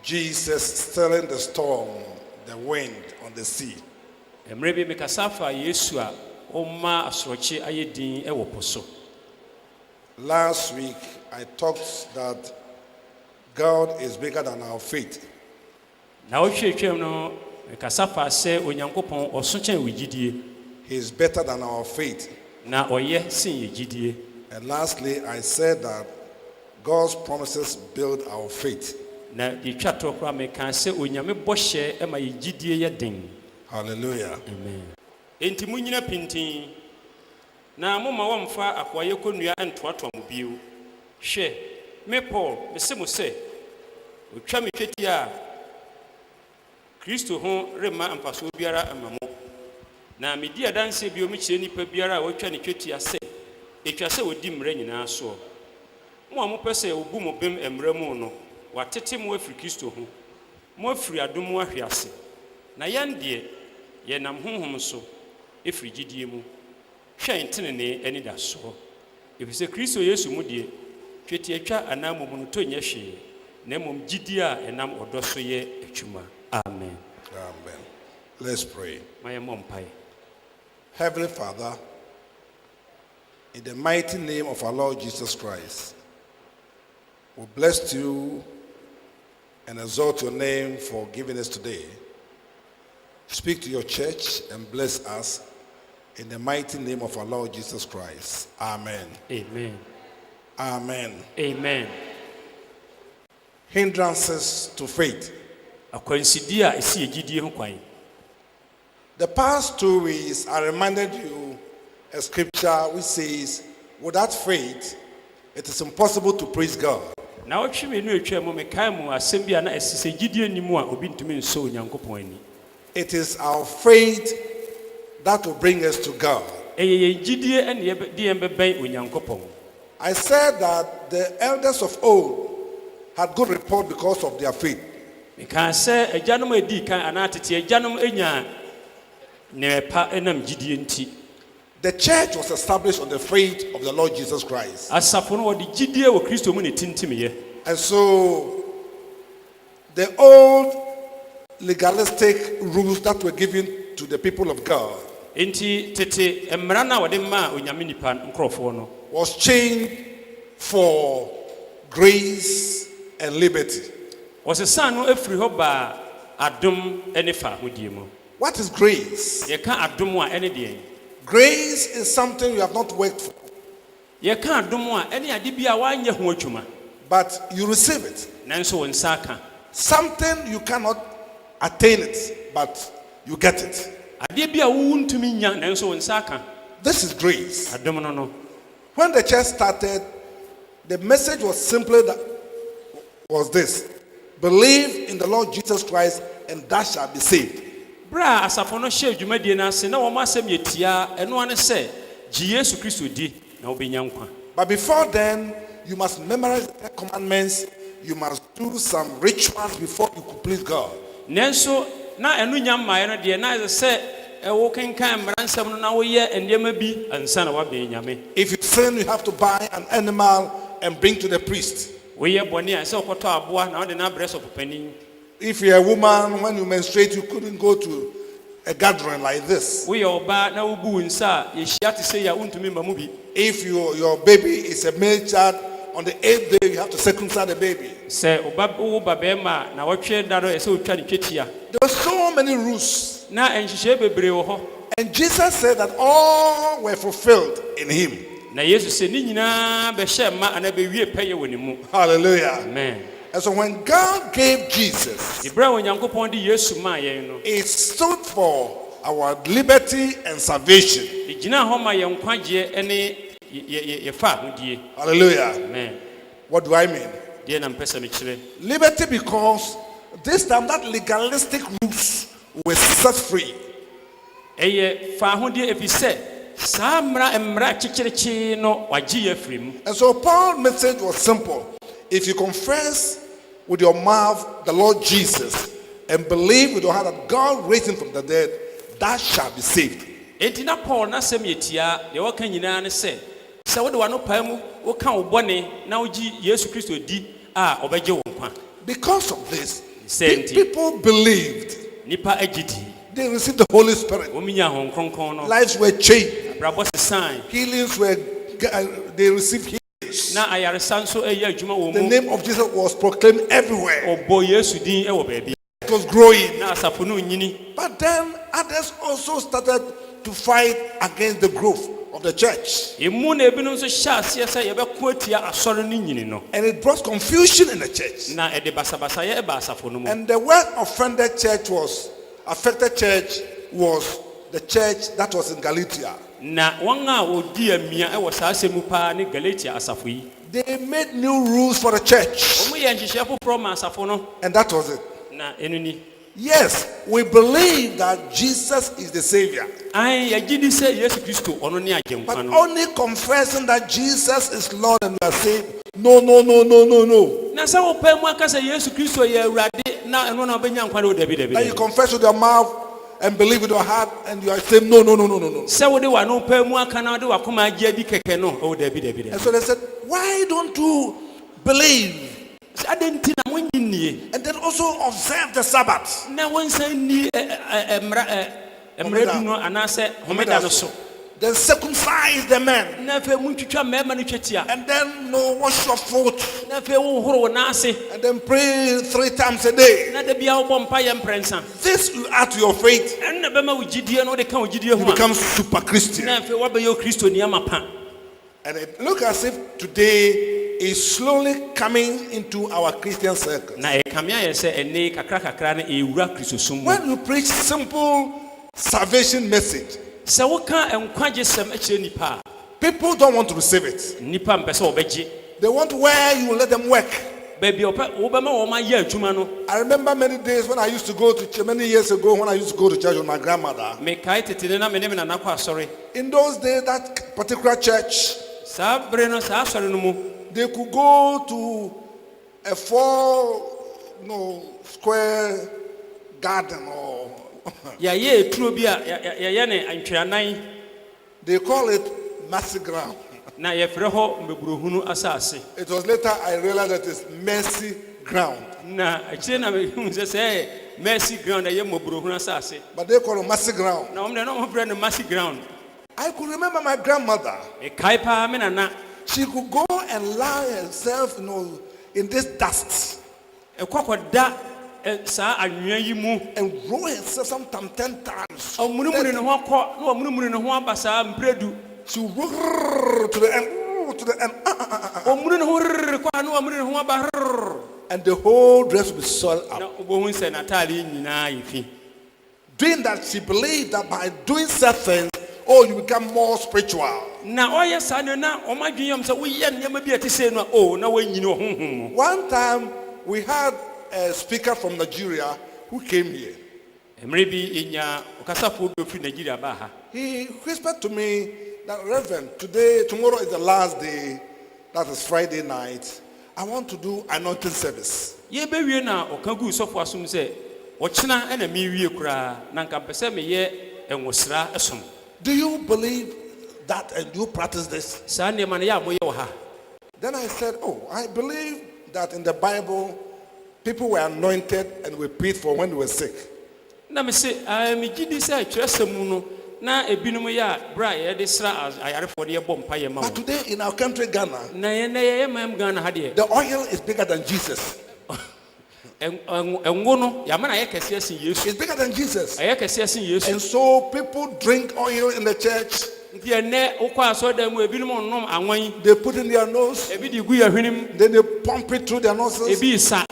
Jesus stilling the storm, the wind on the sea. Emrebe mekasafa Yesu a oma asrochi ayedin e woposo. Last week I talked that God is bigger than our faith. Na ohwehwem no mekasafa se onyankopon osochen wigidie. He is better than our faith. Na oye sin yigidie. And lastly I said that God's promises build our faith. Na ditwato kwa meka se onyame bohye e ma yigidie ye den. Hallelujah. Amen. Enti munyina pintin na moma wamfa akwaye konua entoato amubio. Hwe me Paul mesemo se otwa me tweti a Kristo ho rema ampaso biara amamo. Na medi adanse bio me kire nipa biara a wotwa ne tweti ase etwa se odi mra nyina so. Mo amopese obu mo bem emra mu no watete mo afri Kristo ho. Mo afri adom ahwease. Na yande ye nam honhom so efri gidie mu hwe ntene ani da so efise Kristo Yesu mu die tweti atwa anam mu no to nya hwe na mom gidie a enam odo so ye atwuma. Amen. Amen. Let's pray. My mom pai. Heavenly Father, in the mighty name of our Lord Jesus Christ, we bless you and exalt your name for giving us today. Speak to your church and bless us in the mighty name of our Lord Jesus Christ. Amen. Amen. Amen. Amen. Hindrances to faith. Akwansidia esi egidie ho kwan. The past 2 weeks I reminded you a scripture which says, without faith, it is impossible to praise God. Na otwe me no etwa mu mekai mu asem bia na esise gidie nimu a obi ntumi nso onyankopon ani. It is our faith that will bring us to God. I said that the elders of old had good report because of their faith. The church was established on the faith of the Lord Jesus Christ. And so the old legalistic rules that were given to the people of God was changed for grace and liberty. What is grace? Grace is something you have not worked for, but you receive it. Something you cannot attain it, but you get it. This is grace. When the church started, the message was simply this: believe in the Lord Jesus Christ and thou shalt be saved. But before then, you must memorize the commandments. You must do some rituals before you could please God. If you sin, you have to buy an animal and bring to the priest. If you're a woman, when you menstruate, you couldn't go to a gathering like this. If your baby is a male child, on the 8th day, you have to circumcise the baby. There were so many rules. And Jesus said that all were fulfilled in him. Hallelujah. Amen. And so when God gave Jesus, it stood for our liberty and salvation. Hallelujah. Amen. What do I mean? Liberty, because this time that legalistic rules were set free. And so Paul's message was simple: if you confess with your mouth the Lord Jesus and believe with your heart that God raised him from the dead, that shall be saved. Because of this, Senti. People believed. Nipa agidi. They received the Holy Spirit. Ominya hon kronkron no. Lives were changed. Brabo se sign. Healings were, they received healings. Na ayaresa nso eya adwuma wo The mu. name of Jesus was proclaimed everywhere. Obo Yesu din e wo baabi. It was growing. Na asafo no nyini. But then others also started to fight against the growth of the church. Emu na ebinom nso hya ase se yebeko atia asɔre no nyini no. And it brought confusion in the church. Na ede basabasa ye ba asafo no mu. And the worst affected church was the church that was in Galatia. Na wɔn a wodi amia e wɔ saa asɛmu paa ne Galatia asafo yi. They made new rules for the church. Wɔn yɛ nhyehyɛ foforɔ ma asafo no. And that was it. Na enu ni. Yes, we believe that Jesus is the Savior. Ai yagidi sɛ Yesu Kristo ɔno ne agyenkwa But no. only confessing that Jesus is Lord and we are saved. No. Na sɛ wo pɛ mu aka sɛ Yesu Kristo yɛ Awurade na ɛno na ɔbɛnya nkwa no dabi. That you confess with your mouth and believe with your heart and you are saved. No. Sɛ wo de wa no pɛ mu aka na de wa koma agye adi kɛkɛ no o dabi. And so they said, why don't you believe Adenti na mo nyinnie. and then also observe the Sabbath? Na wonsan ni emradu no anase homeda no so. Then circumcise the men. Na fe mu twitwa mema no twetia. And then wash your foot. Na fe wo horo wo na ase. And then pray 3 times a day. Na da bia wo bɔ mpa yɛ mprensa. This you add to your faith. En na bema wo gidie no de ka wo gidie You ho. become super Christian. Na fe wo bɛ yɛ Kristo ni amapa. And it looks as if today is slowly coming into our Christian circle. Na ekamia yɛ sɛ ene kakra na ewura Kristo sum mu. When you preach simple salvation message, Sɛ wo ka enkwagye sɛm akyerɛ nipa. people don't want to receive it. Nipa mpɛ sɛ wɔbɛgye. They want where you will let them work. Baabi ɔpɛ wo bɛma wɔn ayɛ adwuma no. I remember many days when I used to go to church, many years ago when I used to go to church with my grandmother. Mekae tete na me ne me nana kɔ asɔre. In those days, that particular church, Saa bere no saa asɔre no mu. they could go to a 4 square garden or Yɛayɛ eturo bi a yɛyɛ ne antweanan they call it mercy ground. na yɛfrɛ hɔ mbeburohunu asase. It was later I realized that it's mercy ground. Na akyire na mehu sɛ sɛ mercy ground ɛyɛ mbeburohunu asase. But they call it mercy ground. Na wɔn de na wɔn frɛ no mercy ground. I could remember my grandmother. Mekae paa me nana. She could go and lie herself, in this dust Ɛkɔkɔda saa anwea yi mu. and roll herself sometimes 10 times. Ɔmunumunu ne ho akɔ na ɔmunumunu ne ho aba saa mpredu. She roll to the end, Ɔmunu ne ho rrrr kɔ na ɔmunu ne ho aba rrrr. and the whole dress will be soiled Na up. ɔbɛhu sɛ n'ataade nyinaa yɛ fi. Doing that, she believed that by doing certain things, you become more spiritual. Na ɔyɛ saa no na ɔmo adwene yam sɛ woyɛ nneɛma bi a ɛte sei no a na woanyini ɔhonhom mu. One time, we had a speaker from Nigeria who came here. Mmerɛ bi enya ɔkasafoɔ bi ofiri Nigeria baa ha. He whispered to me that, Reverend, tomorrow is the last day, that is Friday night. I want to do anointing service. Yɛbɛwie na ɔka gu sɔfo asom sɛ ɔkyena ɛna mewie koraa na nka mpɛ sɛ meyɛ ɛnwosra ɛsom. Do you believe that and do you practice this? Saa nneɛma no yɛ a moyɛ wɔ ha. Then I said, I believe that in the Bible, people were anointed and were prayed for when they were sick. Na me se megye di sɛ Kyerɛsɛm mu no na ebinom yɛ a bra yɛde sra ayarefoɔ de yɛbɔ mpayɛ ma But wɔn. today in our country, Ghana, Na yɛyɛ mam Ghana ha deɛ. the oil is bigger than Jesus. Ɛngo no yɛama na yɛ kɛseɛ sen Yesu. It's bigger than Jesus. Ɛyɛ kɛseɛ sen Yesu. And so people drink oil in the church. Nti ɛnɛ wokɔ asɔredan mu ebinom nom anwan. They put in their nose. Ebi de gu yɛ hwenem. Then they pump it through their noses. Ebi sa.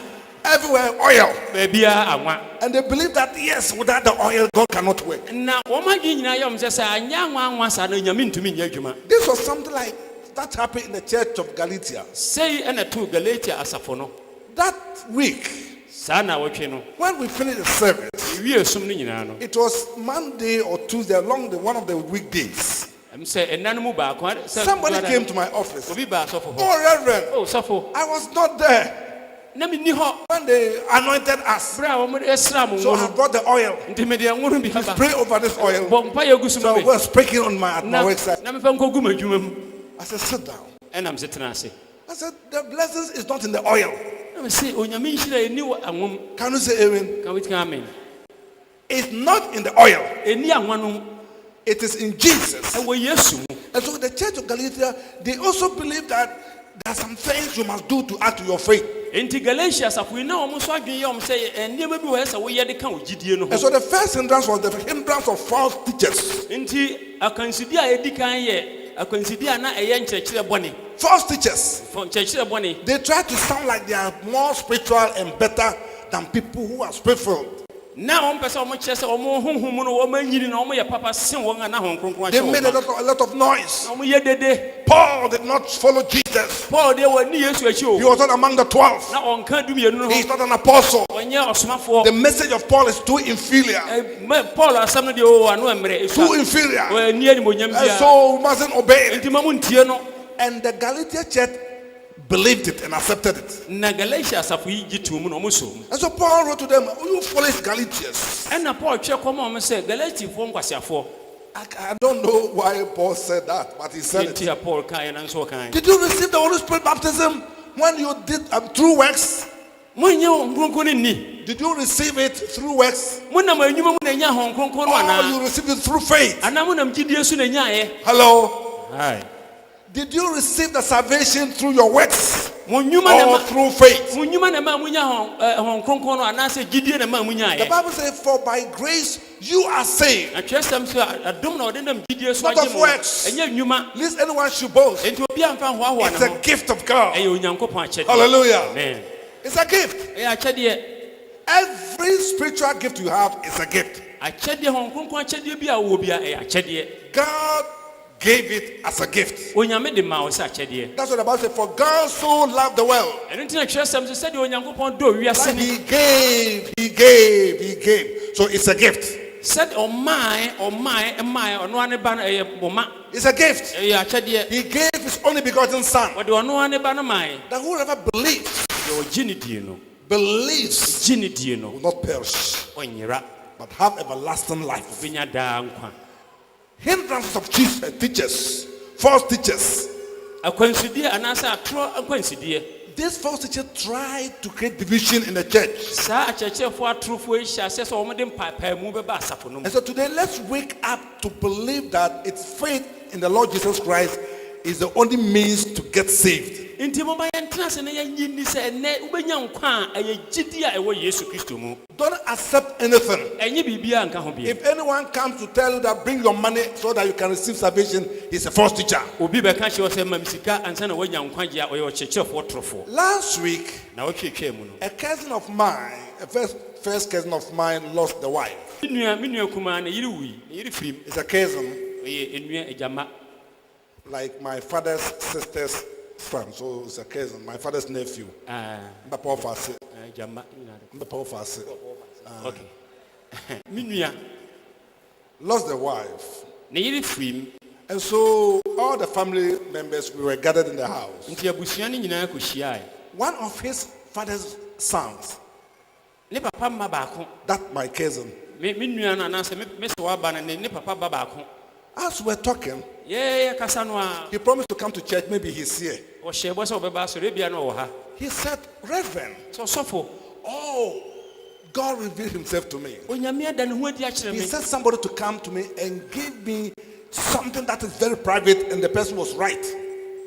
Everywhere oil. Baabia anwa. And they believe that, yes, without the oil, God cannot work. Na wɔn adwene nyinaa yɛ wɔn sɛ anyɛ anwa saa no nyame ntumi nyɛ adwuma. This was something like that happened in the church of Galatia. Sei ɛna to Galatia asafo no. That week, Saa na wɔtwe no. when we finished the service, Ewie sum no nyinaa no. it was Monday or Tuesday, one of the weekdays. Ɛm sɛ ɛna no mu baako sɛ Somebody came to my office. obi ba asɔfo hɔ. Oh, Reverend, Sɔfo. I was not there Na menni hɔ. when they anointed us. Bere a wɔn ɛsra mo So ngo I no. brought the oil. Nti mede ɛngo no bi aba. Pray over this oil. Bɔ mpaeɛ gu so So ma I me. was speaking at my Na website. mefa nkɔ gu m'adwuma mu. I said, sit down. Ɛnam se tena ase. I said, the blessings is not in the oil. me say onyame nhyira eni anwom. Can you say amen? Can we say amen? It's not in the oil. Eni anwanom It is in Jesus. e wo Yesu mu. And so the church of Galatia, they also believe that there are some things you must do to add to your faith. Enti Galatia safo na omo so adwen ye omo say enema bi wo hesa wo ye de kan ogidie no And ho. so the first hindrance was the hindrance of false teachers. Enti akansidi a edi kan ye akansidi a na eye nkyerɛkyerɛ bɔne. False teachers. Nkyerɛkyerɛ bɔne. They try to sound like they are more spiritual and better than people who are spiritual. Na omo pese omo kyerɛ sɛ omo honhom no omo anyini na omo ye papa sen won ana hon kronkron They ahyɛ made a omo. lot of noise. Omo ye dede. Paul did not follow Jesus. Paul de wani Yesu akyi He o. was not among the 12. Na onka dumienu no He's ho. not an apostle. Onye osomafo. The message of Paul is too inferior. Paul asam no de o anu emre Too esu. inferior. O ani ani monyam And bia. so we mustn't obey it. Enti mamu ntie no. And the Galatian church believed it and accepted it. Na Galatia asafo yi gitu mu no omo so. And so Paul wrote to them, you foolish Galatians. Ɛna Paul twɛ kɔm a ɔmo sɛ Galatifoɔ nkwasiafoɔ. I don't know why Paul said that, but he said it. Enti a Paul kan na nso kan. Did you receive the Holy Spirit baptism when you did through works? Mo nye nkronkron ni. Did you receive it through works? Mo nam anwuma mu na nya hon kronkron no Or ana. you received it through faith? Ana mo nam gidie so na nya ye. Hello? Hai. Did you receive the salvation through your works Mo nwuma na or ma. through faith? Mo nwuma na ma mo nya hon kronkron no ana sɛ gidie na ma mo nya The ye. Bible says, for by grace you are saved. Atwɛsɛm so adom na ɔde nam gidie so Not agye of mo. works. Ɛnyɛ nwuma. Least anyone should boast. Enti obi amfa hoahoa It's na a ho. gift of God. Ɛyɛ Onyankopɔn akyɛde. Hallelujah. Amen. It's a gift. Ɛyɛ akyɛdeɛ. Every spiritual gift you have is a gift. Akyɛdeɛ hon kronkron akyɛdeɛ bi a wo bia ɛyɛ akyɛdeɛ. God gave it as a gift. Onyame de ma wo sɛ akyɛdeɛ. That's what the Bible says. For God so loved the world. Ɛno nti na Atwerɛsɛm sɛ sɛdeɛ Onyankopɔn dɔ wiase That ni. he gave. So it's a gift. Sɛdeɛ ɔmaa ɔno ane ba no ɛyɛ bɔma. It's a gift. Ɛyɛ akyɛdeɛ. He gave his only begotten son. Wɔde ɔno ane ba no mae. That whoever believes, Deɛ ɔgye ne die no. believes Gye ne die no. will not perish, Ɔnyera. but have everlasting life. Ɔbɛnya daa nkwa. Hindrances of teachers, false teachers. Akwansideɛ anaasɛ atorɔ akwansideɛ. These false teachers try to create division in the church. Saa akyerɛkyerɛfoɔ atorofoɔ yi hyɛ aseɛ sɛ wɔde mpaapaemu bɛba asafo no mu. And so today, let's wake up to believe that it's faith in the Lord Jesus Christ is the only means to get saved. Nti mɔba yɛntena ase na yɛnyi ni sɛ ɛnɛ wobɛnya nkwa a ɛyɛ gyidi a ɛwɔ Yesu Kristo mu. Don't accept anything. Ɛnyɛ biribiara nka ho bie. If anyone comes to tell you that bring your money so that you can receive salvation, he's a false teacher. Obi bɛka kyerɛ sɛ ma me sika ansa na woanya nkwagye a ɔyɛ ɔkyerɛkyerɛfoɔ torofoɔ. Last week, Na wotwetwaa mu no. a cousin of mine, a first cousin of mine, lost the wife. Me nua kumaa ne yere wui, ne yere firim. It's a cousin, Ɔyɛ enua agyama. like my father's sister's son, so it's a cousin, my father's nephew. Mbapa of us, Agyama. Mbapa of us. Okay. Me nua Lost the wife. ne yere firim. And so all the family members, we were gathered in the house. Nti abusua no nyinaa kɔhyiae. One of his father's sons, Ne papa mma baako. that my cousin, Me nua no anaasɛ me sɛ waba no ne papa ba baako. as we're talking, Yɛyɛ kasa no a he promised to come to church. Maybe he's here. ɔhyɛ bɔ sɛ ɔbɛba asɔre bia no ɔwɔ ha. He said, Reverend, Sɛ ɔsɔfo, oh, God revealed himself to me. Onyame ada ne ho adi akyerɛ He me. said somebody to come to me and give me something that is very private, and the person was right.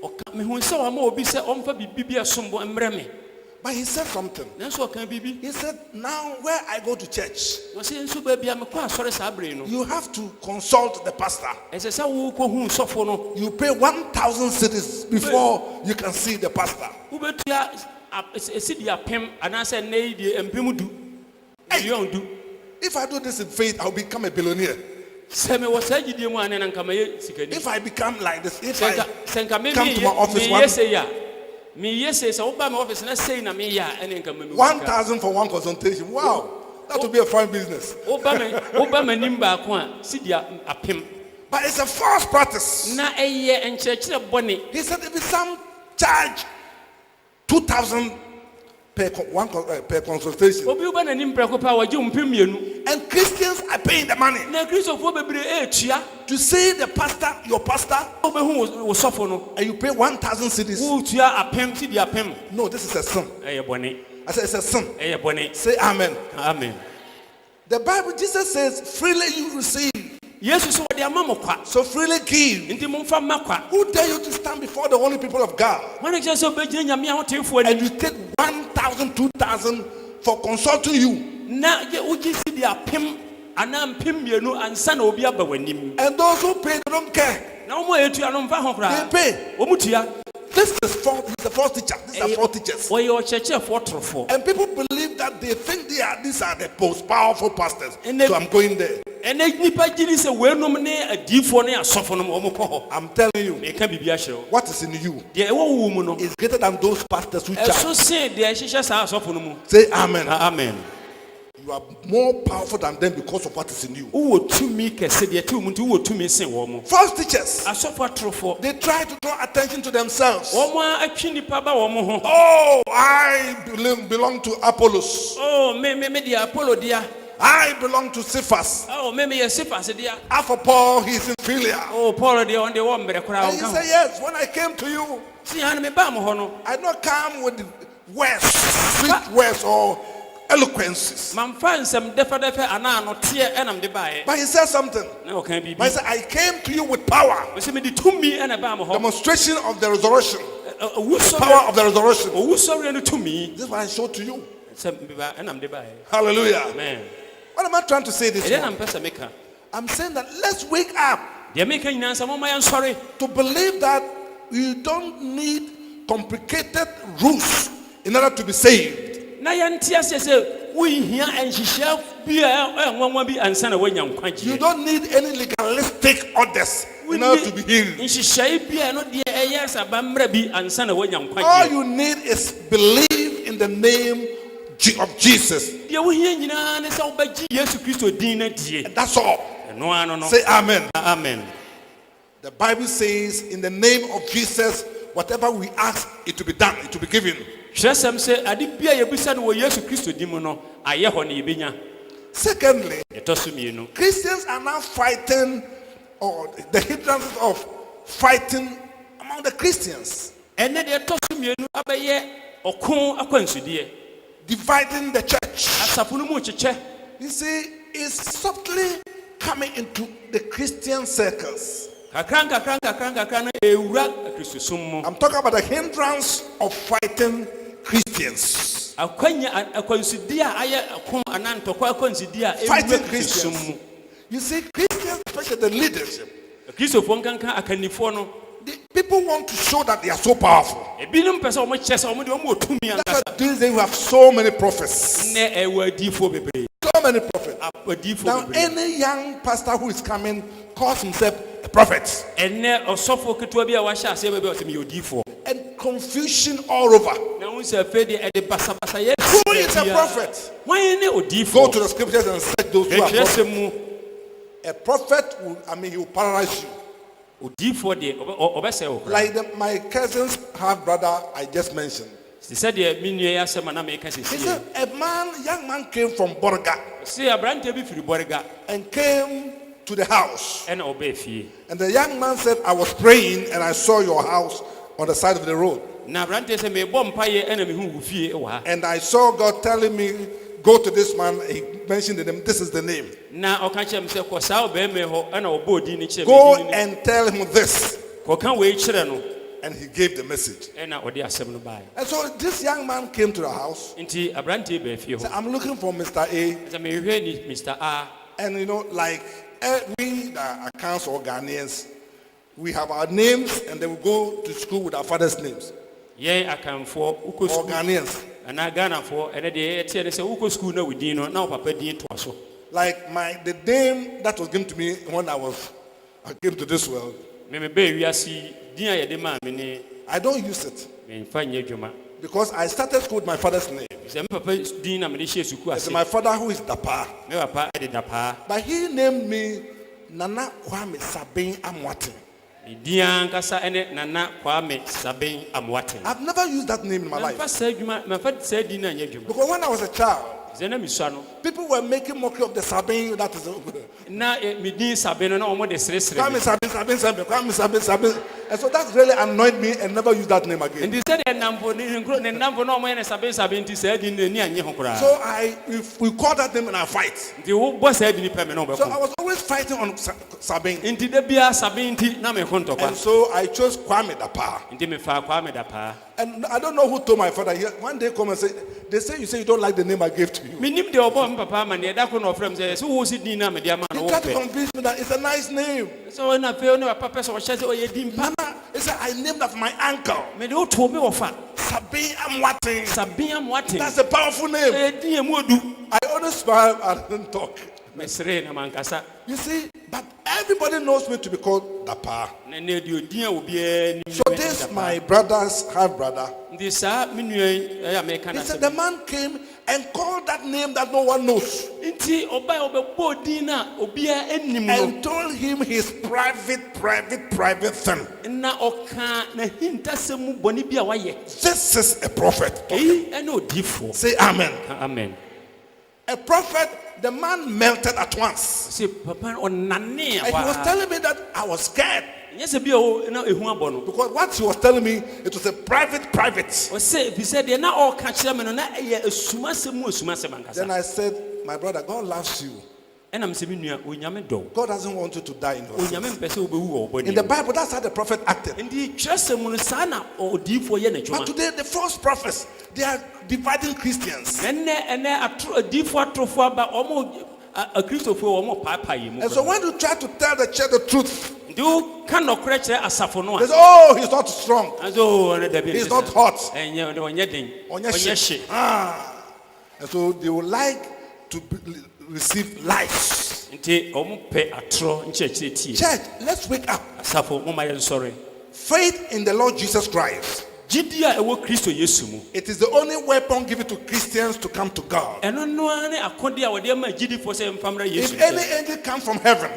Ɔka me hu sɛ ɔma obi sɛ ɔmfa biribi bi ɛsom bɔ mmrɛ me. But he said something. Nanso ɔka biribi. He said, now where I go to church, Ɔsɛ nso baabi a mekɔ asɔre saa bere no. you have to consult the pastor. Ɛsɛ sɛ wokɔhu sɔfo no. You pay 1,000 cedis before you can see the pastor. Wobɛtua ɛsi di apem anaasɛ nnɛ yi deɛ mpem du. Million du. If I do this in faith, I'll become a billionaire. Sɛ mewɔ saa gyidie mu a ne na nka mɛyɛ sikani. If I become like this, if Sɛ I nka come to my office, meyɛ sei a meyɛ sei sɛ woba me office na sei na meyɛ a ɛne nka mami 1,000 for one consultation. Wow, that would be a fine business. woba m'anim baako a si di apem. But it's a false practice. Na ɛyɛ nkyerɛkyerɛ bɔne. He said if some charge 2,000 per consultation, Obi woba n'anim prɛko paa wɔgye wo mpem mmienu. And Christians are paying the money na kristofoɔ bebree etua to see the pastor, your pastor, wobɛhu wo sɔfo no and you pay 1,000 cedis. wotua apem ti di apem No, this is a sin. ɛyɛ bɔne I said it's a sin. ɛyɛ bɔne Say amen. amen The Bible, Jesus says, freely you receive, yesu sɛ wɔde ama mo kwa so freely give. nti momfa mma kwa Who dare you to stand before the holy people of God wane kyerɛ sɛ wobɛgyina nyame a woteefoɔ and anim you take 1,000, 2,000 for consulting you, na wogye si di apem anaa mpem mmienu ansa na obi aba w'anim and those who pay, they don't care. na wɔn a etua no mfa ho koraa They pay. wɔn tua This is false. He's the false teacher. These are false teachers. wɔyɛ ɔkyerɛkyerɛfoɔ torofoɔ And people believe that they think these are the most powerful pastors. And they- So I'm going there. ɛnɛ nipa gyiri sɛ wɛnum ne adiifoɔ ne asɔfo nom wɔn kɔ hɔ I'm telling you, meka biribi ahyerɛ wo what is in you deɛ ɛwɔ wo mu no is greater than those pastors who charge. ɛso sen deɛ ɛhyehyɛ saa asɔfo no mu Say amen. amen You are more powerful than them because of what is in you. wowɔ tumi kɛse deɛ ɛte wo mu nti wowɔ tumi sen wɔn mu False teachers, asɔfo atorofoɔ they try to draw attention to themselves. wɔn a atwi nipa ba wɔn ho Oh, I belong to Apollos. oh me deɛ apollo deɛ I belong to Cephas. oh me yɛ sifas deɛ As for Paul, he is inferior. oh paul deɛ ɔn deɛ wɔn mmerɛ koraa And he ɔnka said, ho yes, when I came to you, si ha no me ba mo hɔ no I did not come with words, sweet words or eloquences. mamfa nsɛm dɛfɛdɛfɛ anaa anoteɛ ɛnam de baeɛ But he said something. na ɔka biribi But he said, I came to you with power. ɔsɛ mede tumi ɛna baa mo hɔ Demonstration of the resurrection. owusɔre Power of the resurrection. owusɔre no tumi This is what I showed to you. sɛ meba ɛnam de baeɛ Hallelujah. amen What am I trying to say this ɛdeɛ na morning? mpɛ sɛ meka I'm saying that let's wake up deɛ meka nyinaa sɛ momma yɛnsɔre to believe that you don't need complicated rules in order to be saved. na yɛnte aseɛ sɛ wohia nhyehyɛ bi a ɛnwanwa bi ansa na woanya You nkwagyeɛ don't need any legalistic orders in order to be healed. nhyehyɛe bi a ɛno deɛ ɛyɛ saba mmerɛ bi ansa na woanya All nkwagyeɛ you need is believe in the name of Jesus. deɛ wohia nyinaa ne sɛ wobɛgye yesu kristo din no die And that's all. ɛno ano no Say amen. amen The Bible says, in the name of Jesus, whatever we ask, it will be done, it will be given. kyerɛsɛm sɛ ade bia yɛbisa no wɔ yesu kristo din mu no ayɛ hɔ ne yɛbɛnya Secondly, ɛtɔ so mmienu Christians are now fighting, or the hindrances of fighting among the Christians, ɛnɛ deɛ ɛtɔ so mmienu abɛyɛ ɔko akwansudeɛ dividing the church. asafo no mu kyekyɛ You see, it's subtly coming into the Christian circles. kakra no ɛwura akristosom mu I'm talking about the hindrance of fighting Christians. akwansudeɛ a ayɛ ɔko anaa ntɔkwa akwansudeɛ a ɛwura Fighting akristosom Christians. mu You see, Christians, especially the leadership, akristofoɔ nkanka akannifoɔ no people want to show that they are so powerful. ebinom pɛ sɛ ɔmo kyerɛ sɛ ɔmo deɛ ɔmo wɔ tumi That's ankasa why these days we have so many prophets. nnɛ ɛwɔ adiifoɔ bebree So many prophets. adiifoɔ Now, bebree any young pastor who is coming calls himself a prophet. ɛnɛ ɔsɔfoɔ ketewa bi a wahyɛ aseɛ baabi a ɔsɛ meyɛ odiifoɔ And confusion all over. na wo sɛ afei deɛ ɛde basabasa yɛ Who is a prophet? wɔn ne Go odiifoɔ to the scriptures and search those who are prophets. ɛtwerɛsɛm mu A prophet will, he will paralyze you. odiifoɔ deɛ ɔbɛsɛ wo koraa Like my cousin's half brother I just mentioned. te sɛ deɛ me nua yi asɛm a na meka He sɛsie said young man came from Borga sɛ aberanteɛ bi firi bɔrega and came to the house. ɛna ɔbaa fie And the young man said, I was praying and I saw your house on the side of the road. na aberanteɛ sɛ mebɔ mpayɛ ɛna mehu wo fie wɔ ha And I saw God telling me, go to this man. He mentioned the name. This is the name. na ɔka kyerɛ me sɛ kɔ saa ɔbɛrima yi hɔ ɛna ɔbɔ odin no kyerɛ Go me and tell him this. kɔka wei kyerɛ no And he gave the message. ɛna ɔde asɛm no baeɛ And so this young man came to the house. nti aberanteɛ baa fie Said, hɔ I'm looking for Mr. A. sɛ mehwɛ ni mr a And like we that are accounts or Ghanaians, we have our names and then we go to school with our father's names. yɛn akamfoɔ wokɔ Or sukuu Ghanaians. anaa ghanafoɔ ɛnɛ deɛ yɛteɛ ne sɛ wokɔ sukuu na wo din no na wo papa din toa so Like the name that was given to me when I came to this world, meme bɛɛ wiase din a yɛde maa me ne I don't use it memfa nyɛ adwuma because I started school with my father's name. sɛ me papa din na mede hyɛ sukuu It's ase my father who is Dapa. me papa ɛde da paa But he named me Nana Kwame Sabin Amwate. ne din ankasa ɛne nana kwame saben amoaten I've never used that name in my memfa life. saa adwuma memfa saa din no anyɛ adwuma Because when I was a child, sɛ na misua no People were making mockery of the Sabine. That is na me din sabe no na ɔmo de seresere Kwame Sabin, Sabin, Sabin, Kwame Sabin, Sabin. And so that really annoyed me and never used that name again. nti sɛ deɛ namfo ne namfo na ɔmo yɛ ne sabe nti sɛ di ne ni anye ho koraa So if we call that name and I fight. nti wo bɔ sɛ di ni pɛ me na So ɔbɛko I was always fighting on Sabine. nti da bia sabe nti na me ho ntɔkwa And so I chose Kwame Dapa. nti me fa kwa me da paa And I don't know who told my father. One day come and say, they say you say you don't like the name I gave to you. menim deɛ ɔbɔ me papa ama ne ɛda ko na ɔfrɛ me sɛ sɛ wo si din na me de ama no He wo tried to pɛ convince me that it's a nice name. sɛ wo na fɛ ne papa sɛ ɔhyɛ sɛ ɔyɛ din pa Nana, he said, I named after my uncle. me de wo to me wɔ fa Sabine Amwate. sabe amoate That's a powerful name. din emu odu I always smile and didn't talk. mesere na mankasa You see, but everybody knows me to be called Dapa. na ne de odin a obiara nim So this my brother's half brother. nti saa me nua yi ɛyɛ America He na said sɛ the man came and called that name that no one knows nti ɔbaa ɔbɛbɔ odin na obiara anim no and told him his private thing. na ɔka na hintasɛm mu bɔne bi a wayɛ This is a prophet. eyi ɛne odiifoɔ Say amen. amen A prophet, the man melted at once. sɛ papa ɔnane And he was a telling me that I was scared nyɛ sɛ bi a o na ehu abɔ no because what he was telling me, it was a private. ɔsɛ bisɛ deɛ na ɔka kyerɛ me no na ɛyɛ asumasɛm mu asumasɛm Then ankasa I said, my brother, God loves you. ɛnam sɛ me nua onyame dɔ God doesn't want you to die in your onyame sins. mpɛ sɛ wobɛwu wɔ ɔbɔne In the Bible, that's how the prophet acted. nti kyerɛsɛm mu no saa na odiifoɔ yɛ But n'adwuma today, the false prophets, they are dividing Christians. ɛnɛ adiifoɔ atorofoɔ aba ɔmo akristofoɔ ɔmo paapae mu And so when you try to tell the church the truth, nti woka nɔkorɛ kyerɛ asafo no they a say, oh, he's not strong. ɛnso ɔne dabi He's not hot. ɔnyɛ den Onyeshe. ɔnyɛ hye Ah. And so they would like to receive life. nti ɔmo pɛ atorɔ nkyerɛkyerɛ tie Church, let's wake up. asafo moma yɛ nsɔre Faith in the Lord Jesus Christ. gyidi a ɛwɔ kristo yesu mu It is the only weapon given to Christians to come to God. ɛno noa ne akɔde a wɔde ama gyidifoɔ sɛ mfamra yesu If any angel comes from heaven,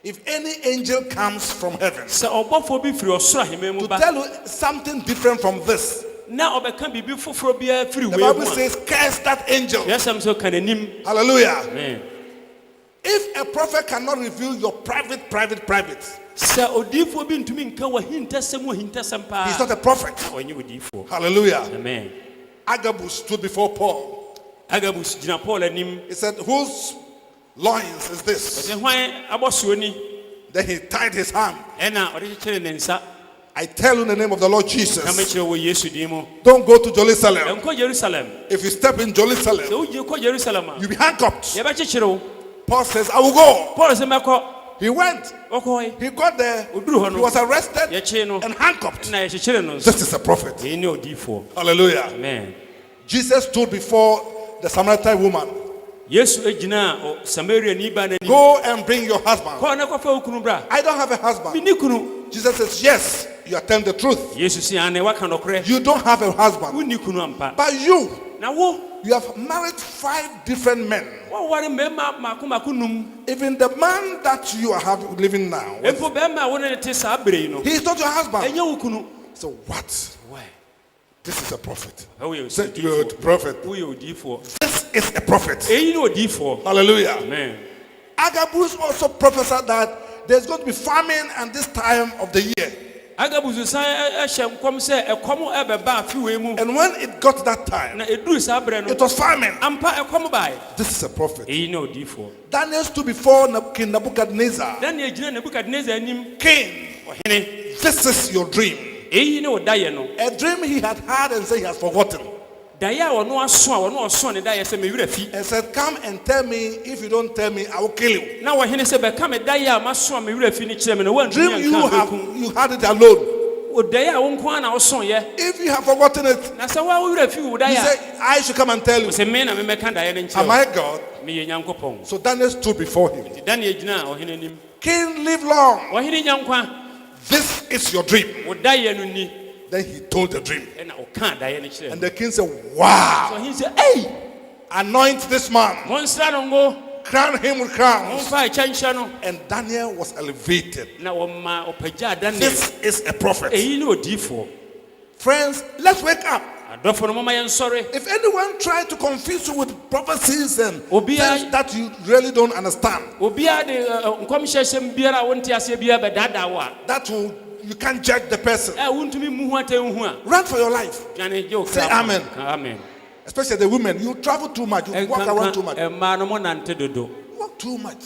if any angel comes from heaven sɛ ɔbɔfoɔ bi firi ɔsoro ahema mu to ba tell you something different from this, na ɔbɛka biribi foforɔ biara firi the wei mu Bible a says, curse that angel. yɛsɛm sɛ ka n'anim Hallelujah. Amen. If a prophet cannot reveal your private, sɛ odiifoɔ bi ntumi nka wahintasɛm wahintasɛm paa he's not a prophet. ɔnyɛ odiifoɔ Hallelujah. amen Agabus stood before Paul. agabus gyina paul anim He said, whose loins is this? sɛ hwan abɔsoɔ ni Then he tied his hand. ɛna ɔde kyekyere ne nsa I tell you in the name of the Lord ka Jesus, mekyerɛ wɔ yesu din mu don't go to Jerusalem. ɛnkɔ yerusalem If you step in Jerusalem, sɛ wogye kɔ yerusalem a you'll be handcuffed. yɛbɛkyekyere wo Paul says, I will go. paul sɛ mɛkɔ He went. ɔkɔe He got there. Oduru hɔ He no was arrested yɛkyee no and handcuffed. na yɛkyekyere no nsa This is a prophet. ɛyi ne odiifoɔ Hallelujah. amen Jesus stood before the Samaritan woman. yesu gyina samariani ba n'anim Go and bring your husband. kɔɔ ne kɔfa wo kunu bra I don't have a husband. menni kunu Jesus says, yes, you are telling the truth. yesu si ane waka nɔkorɛ You don't have a husband. wonni kunu ampa But you na wo have married 5 different men. wɔware mmarima maako num Even the man that you are living now, mpo bɛrima a wo ne ne te saa bere yi no he is not your husband. ɛnyɛ wo kunu So what? This is a prophet. woyɛ Say, you're a odiifoɔ prophet. woyɛ odiifoɔ This is a prophet. ɛyi ne odiifoɔ Hallelujah. amen Agabus also prophesied that there's going to be famine at this time of the year. agabusu san ɛhyɛ nkɔm sɛ ɛkɔm ɛbɛba afe wei mu And when it got that time, na ɛduru saa berɛ no it was famine. ampa ɛkɔm bae This is a prophet. ɛyi ne odiifoɔ Daniel stood before King Nebuchadnezzar. na ne gyina nebukadnezar anim King, ɔhene this is your dream. ɛyi ne wo daeɛ no A dream he had had and said he has forgotten. daeɛ a ɔno ɔso ne daeɛ sɛ mewerɛ fi And said, come and tell me. If you don't tell me, I will kill you. na wɔhene sɛ bɛka me daeɛ a maso a mewerɛ fi no kyerɛ me na woantumi Dream you anka you had it alone. o daeɛ a wo nko a na wosoeɛ If you have forgotten it, na sɛ woa wowerɛ fi wo he daeɛ said, I should come and tell a you. sɛ me na memɛka daeɛ no Am nkyerɛ I God? wo meyɛ nyankopɔn So Daniel stood before him. nti daniel gyina ɔhene anim King, live long. ɔhene nya nkwa This is your dream. wo daeɛ no ni Then he told the dream. ɛna ɔkaa daeɛ no kyerɛ And no the king said, wow. ɔhene sɛ ei Anoint this man. monsra no ngo Crown him with crowns. momfa ɛkyɛ nhyɛ no And Daniel was elevated. na ɔpagyaa daniel This is a prophet. ɛyi ne odiifoɔ Friends, let's wake up. adɔfo no mama yɛn sɔre. If anyone tries to confuse you with prophecies and Obia- things that you really don't understand, Obiara de nkɔmhyɛhyɛm biara a wonte aseɛ biara bɛdaadaa wo a, that will, you can't judge the person. wontumi mmu ho atɛn ho a, Run for your life. dwane gye wo Say kra. amen. Amen. Especially the women. You travel too much. You walk around too much. Mmaa no mo nante dodo. Walk too much.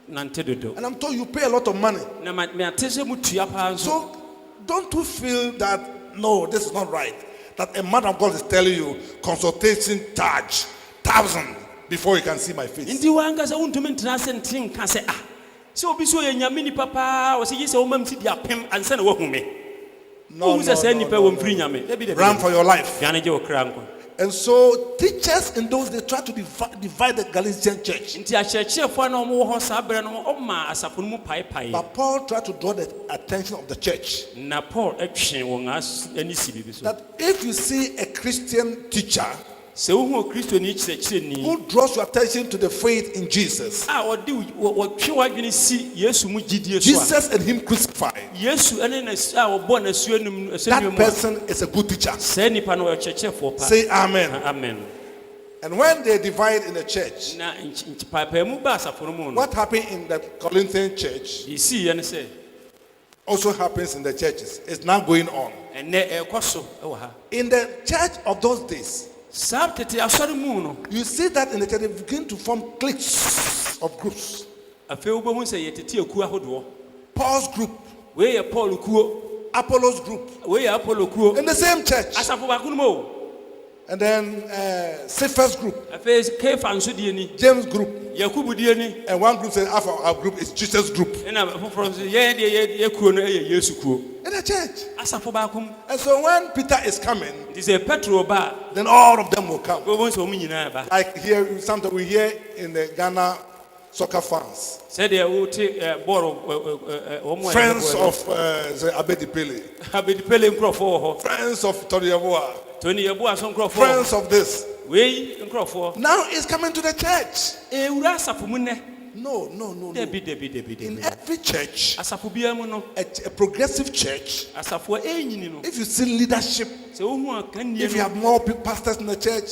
Nante dodo. And I'm told you pay a lot of money. Na me ate sɛ mutua paa nso. So don't you feel that, no, this is not right. That a man of God is telling you consultation charge 1,000 before you can see my face. Nti wankasa wontumi ntena ase nte nka sɛ sɛ obi so yɛ nyame nipa paa wɔ sɛ yi sɛ womam si di apem ansa na wahu me. No, Wohu sɛ sɛ nipa wɔ mfiri nyame. Run for your life. Dwane gye wo kra nkwa. And so teachers in those days try to divide the Galatian church. Nti akyerɛkyerɛfoɔ na ɔmo wɔ hɔ saa berɛ no ɔma asafo no mu paepae. But Paul tried to draw the attention of the church Na Paul atwe wɔn ani si bibi so. that if you see a Christian teacher Sɛ wohu Kristoni kyerɛkyerɛni who draws your attention to the faith in Jesus, a wɔde wɔtwe w'adwene si Yesu mu gyidie so a, Jesus and him crucified, Yesu ɛne a wɔbɔ n'asuo nim that asɛnnua mu a, person is a good teacher. saa nipa no ɔyɛ kyerɛkyerɛfoɔ pa. Say amen. Amen. And when they divide in the church, Na paapaamu ba asafo no mu no, what happened in the Corinthian church deɛ siiɛ ne sɛ also happens in the churches. It's now going on. ɛnnɛ ɛrekɔ so wɔ ha. In the church of those days, Saa tete asɔre mu no, you see that in the church they begin to form cliques of groups. afei wobɛhu sɛ yɛtete akuo ahodoɔ. Paul's group, Wei yɛ Paul kuo, Apollos group, wei yɛ Apollo kuo. in the same church. Asafo baako no mu o. And then Cephas group, Afei Kefa nso die ni, James group, Yakubu die ni, and one group says half of our group is Jesus group. ɛna foforɔ nso yɛn deɛ yɛ kuo no yɛ Yesu kuo. In the church. Asafo baako mu. And so when Peter is coming, Nti sɛ Petro ba then all of them will come. a, wobɛhu sɛ wɔn nyinaa ba. Like here, sometimes we hear in the Ghana soccer fans, Sɛdeɛ wote bɔɔlo wɔn a friends of Abedi Pele, Abedipele nkurɔfoɔ wɔ hɔ. friends of Toriabua, Tony Yeboah so nkurɔfoɔ. friends of this. Wei nkurɔfoɔ. Now it's coming to the church. Ewura asafo mu nnɛ. No. In Debi. every church, Asafo biara mu no, a progressive church, asafo enyini no. if you see leadership, Sɛ wohu akannie if you no, have more pastors in the church,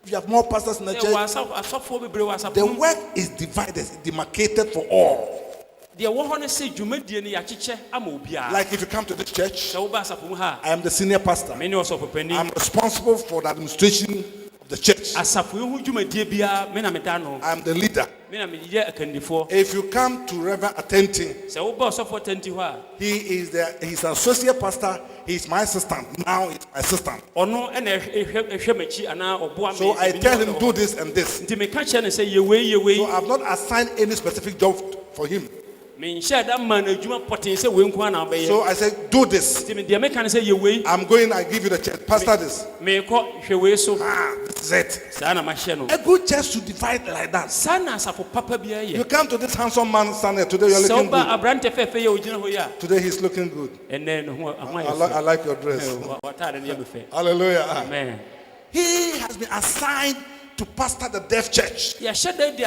if you have more pasters in the sɛ church, wɔ asɔfoɔ bebree wɔ asafo the no mu. work is divided, demarcated for all. Deɛ wɔ hɔ no sɛ dwumadie no yɛakyekyɛ ama obiara. Like if you come to this church, Sɛ woba asafo mu ha I am the senior pastor. a, me ne ɔsɔfopanin. I'm responsible for the administration of the church. Asafo yi ho dwumadie biara me na meda no. I'm the leader. Me na meyɛ akandifoɔ. If you come to Reverend Atenti, Sɛ woba ɔsɔfoɔ tanti hɔ a, he's an associate pastor. He's my assistant. Now he's my assistant. ɔno ɛna ɛhwɛ m'akyi anaa ɔboa me. So I Sɛ tell menyɛ him, ɔwɔ do hɔ. this and this. Nti meka kyerɛ no sɛ yɛwei. So I've not assigned any specific job for him. Menhyɛ da ma no adwuma pɔtee sɛ wei nko a na wobɛyɛ. So I said, do this. Nti deɛ meka no sɛ yɛwei. I'm going, I give you the church. Pastor this. Meekɔ hwɛ wei so. This is it. Saa na mahyɛ no. A good church should divide like that. Saa na asafo papa biara You yɛ. come to this handsome man standing today, you're Sɛ looking woba good. aberante fɛɛfɛ yɛ ogyina hɔ yi a, Today he's looking good. ɛnnɛ no ho I ayɛ like your dress. fɛ. W'ataade no yɛ me fɛ. Hallelujah. Amen. He has been assigned to pastor the deaf church. Yɛhyɛ da de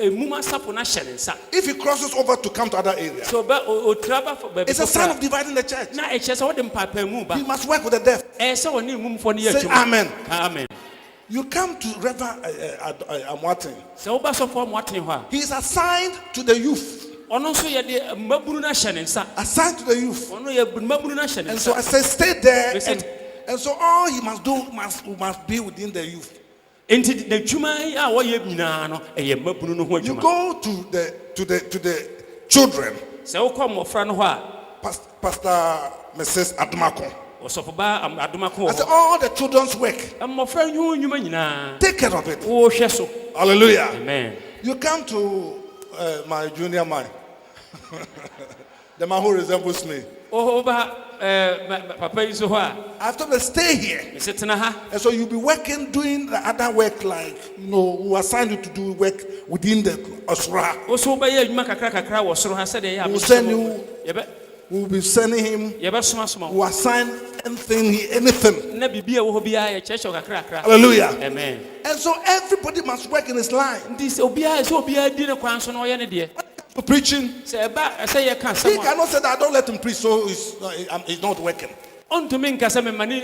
emum asafo no ahyɛ ne nsa. If he crosses over to come to other areas, Sɛ ɔba ɔtira ba baabi it's a sign of foforɔ dividing the church. a, na ɛkyerɛ sɛ wode mpaapaemu ba. He must work with the deaf. Ɛyɛ sɛ wɔne emumfoɔ no yɛ Say adwuma. amen. Amen. You come to Reverend Amwatin. Sɛ woba sɔfoɔ mmoatene hɔ a, He is assigned to the youth. ɔno nso yɛde mmabunu no ahyɛ ne nsa. Assigned to the youth. Ɔno yɛ mmabunu no ahyɛ ne And so I nsa. say, stay there. Listen. And so all he must do must be within the youth. Enti n'adwuma a wɔyɛ nyinaa no ɛyɛ mmabunu no ho You adwuma. go to the children. Sɛ wokɔ mmɔfra no hɔ a, Pastor Mrs. Admako. ɔsɔfoba adomako I wɔ said, hɔ. all the children's work, Mmɔfra ho nnwuma nyinaa, take care of it. wɔrehwɛ so. Hallelujah. Amen. You come to my junior man, the man who resembles me. Woba papa yi so hɔ a, I told them, stay here. mese tena ha. And so you'll be working, doing the other work, like, we assigned you to do work within the Osra. Wo so wobɛyɛ adwuma kakra wɔ soro ha sɛdeɛ ɛyɛ a We'll mesɛ send wo- you, yɛbɛ- we'll be sending him, yɛbɛsomasoma wo. we'll assign anything. Na biribi a ɛwɔ hɔ biara yɛkyerɛkyerɛ wo kakra. Hallelujah. Amen. And so everybody must work in his line. Nti sɛ obiara di ne kwan so na ɔyɛ ne deɛ. For preaching, Sɛ ɛba sɛ yɛka he asɛm a, cannot say that I don't let him preach, so he's not working.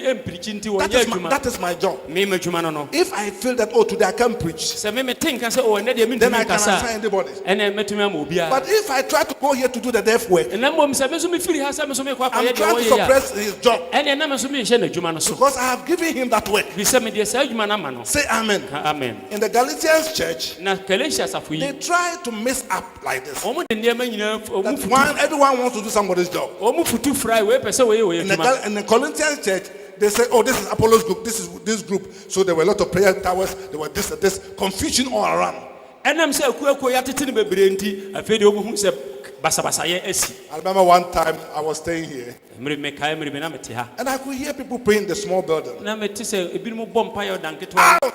That is my job. Me adwuma no no. If I feel that, oh, today I can't preach, Se me think say o ene de me then I ntumi can assign kasa. anybody. Ene metumi am obia. But if I try to go here to do the deaf work, Na mbom se me so me firi ha se me so me kwa kwa I'm ye de trying wo to ye ya. suppress his job Ene na me so me hye na adwuma no so. because I have given him that work. Bi se me de sa adwuma na ma no. Say amen. Amen. In the Galatians church, Na Galatians afoyi. they try to mess up like this. Omo de ndema nyina That one, everyone wants to do somebody's job. omo futu fry we pese we ye we In adwuma. the Corinthians church, they say, oh, this is Apollo's group, this is this group. So there were a lot of prayer towers, there were this confusion all around. Enam se akuakuo ya tete ne bebre nti afei de omo hu se basabasa ye asi. I remember one time I was staying here Emre me kai emre me na mete ha. and I could hear people praying in the small building. Na mete se ebinom bom pa ye danketo. Out!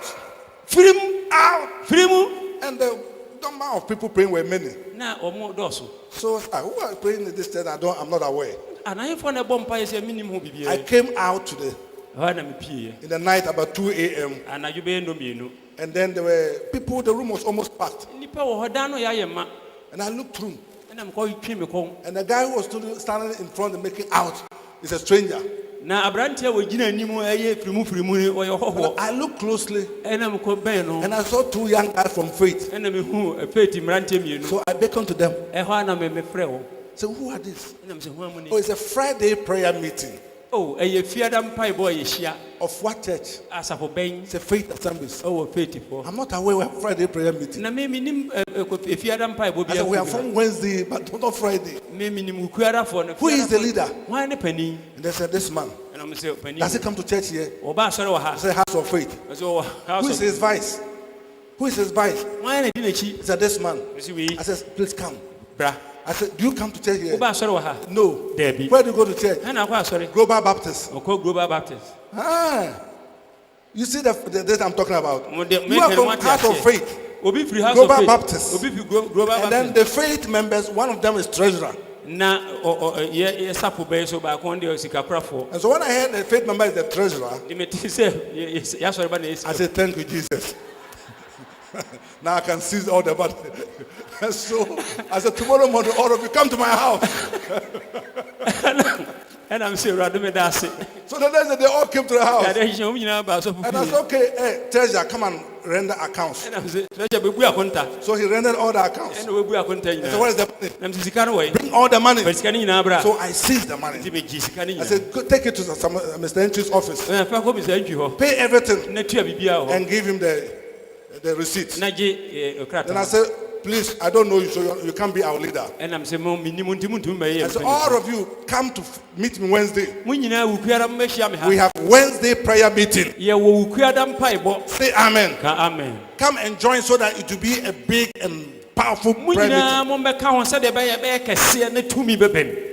Firim Out! firimu And the number of people praying were many. na omo doso. So who are praying in this church? I'm not aware. Anayefo na bom pa ye se minim ho I bibie. came out today Ha na me pie. in the night about 2 a.m. Anadwo be no mienu. and then there were people, the room was almost packed. Nipa wo hoda no ya ye ma. And I looked through Na me ko twi me ko. and the guy who was standing in front and making out is a stranger. Na abrantia wo gina anim eye firimu ni wo ye hoho. I looked closely Na me ko ben no. and I saw two young guys from Faith. Na me hu efeti mrantia mienu. So I beckoned to them. Ho na me frɛ wo. So who are these? Na me se ho amuni. Oh, it's a Friday prayer meeting. Oh, eye fiada mpai bo ye hia. Of what church? Asafo ben. It's a Faith Assemblies. Oh, feti fo. I'm not aware we have Friday prayer meeting. Na me minim fiada mpai bo I bia. said we are from Wednesday, but not Friday. Me minim kuara fo no. Who is the leader? Wan ne pani. And they said, this man. Na me se pani. Does he come to church here? Oba sɔre wɔ I ha. said, House of Faith. So Who is his vice? Who is his vice? Wan na di n'akyi. He said, this man. Mesi wei I said, please come. bra. I said, do you come to church here? Oba sɔre wɔ ha. No. Dabi. Where do you go to church? Ɛna akɔ asɔre. Global Baptist. Ɔkɔ Global Baptist. Ah. You see the I'm talking about. Mo de You are from House of Faith. Obi firi House Global of Faith. Baptist. Obi firi Global And then Baptist. the faith members, one of them is treasurer. Na ye sapo bɛyɛ so ba kɔn de sikakorafo. And so when I heard the faith member is the treasurer, De me ti sɛ ya sɔre ba na I esi. said, thank you, Jesus. Now I can seize all the money. And so I said, tomorrow morning, all of you come to my house. Ɛna me sɛ Awurade me da ase. So the next day they all came to the house. Ya de hyehyɛ wɔn nyinaa ba so And I said, okay, hey, treasurer, come and render accounts. Ɛna me sɛ treasure bɛbu akonta. So he rendered all the accounts. Ɛna wɔbu akonta I said, nyinaa. what is the money? Na me sɛ sika no wɔ yi. Bring all the money. Bɛ sika no nyinaa bra. So I seized the money. Nti me gye sika no I nyinaa. said, go, take it to Mr. Entry's office. Fa kɔ misa ntwi hɔ. Pay everything Na tua biribiara wɔ hɔ. and give him the receipt. Na gye Then I krataa. said, please, I don't know you, so you can't be our leader. Ɛnam sɛ mo minim nti montumi bɛyɛ And so all of you come to meet me Wednesday. mo nyinaa wo kuara mmɛhyia me ha. We have Wednesday prayer meeting. Yɛwɔ wo kuada mpaebɔ. Say amen. Ka amen. Come and join so that it will be a big and powerful Mo prayer meeting. nyinaa mommɛka ho sɛdeɛ ɛbɛyɛ kɛseɛ ne tumi bɛbɛm.